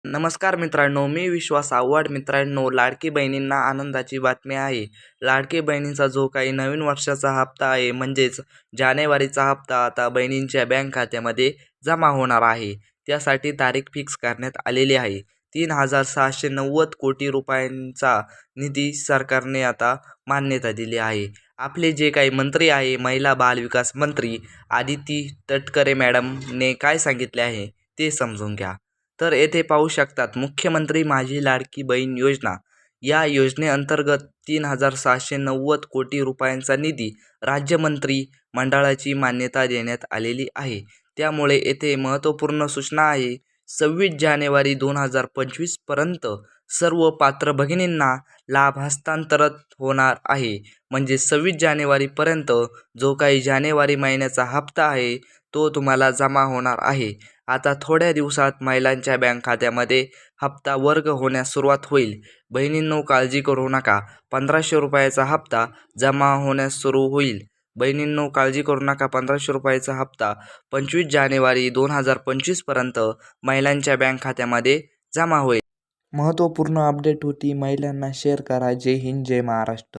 नमस्कार मित्रांनो, मी विश्वास आव्हाड. मित्रांनो, लाडकी बहिणींना आनंदाची बातमी आहे. लाडकी बहिणींचा जो काही नवीन वर्षाचा हप्ता आहे म्हणजेच जानेवारीचा हप्ता आता बहिणींच्या बँक खात्यामध्ये जमा होणार आहे. त्यासाठी तारीख फिक्स करण्यात आलेली आहे. 3,690 कोटी रुपयांचा निधी सरकारने आता मान्यता दिली आहे. आपले जे काही मंत्री आहे, महिला बाल विकास मंत्री आदिती तटकरे मॅडमने काय सांगितले आहे ते समजून घ्या. तर येथे पाहू शकतात, मुख्यमंत्री माझी लाडकी बहीण योजना या योजनेअंतर्गत 3,690 कोटी रुपयांचा निधी राज्य मंत्री मंडळाची मान्यता देण्यात आलेली आहे. त्यामुळे येथे महत्त्वपूर्ण सूचना आहे. 26 जानेवारी 2025 पर्यंत सर्व पात्र भगिनींना लाभ हस्तांतरित होणार आहे. म्हणजे 26 जानेवारीपर्यंत जो काही जानेवारी महिन्याचा हप्ता आहे तो तुम्हाला जमा होणार आहे. आता थोड्या दिवसात महिलांच्या बँक खात्यामध्ये हप्ता वर्ग होण्यास सुरुवात होईल. बहिणींनो, काळजी करू नका, 1,500 रुपयाचा हप्ता जमा होण्यास सुरू होईल. बहिणींनो, काळजी करू नका, 1,500 रुपयाचा हप्ता 25 जानेवारी 2025 पर्यंत महिलांच्या बँक खात्यामध्ये जमा होईल. महत्त्वपूर्ण अपडेट होती. महिलांना शेअर करा. जय हिंद, जय महाराष्ट्र.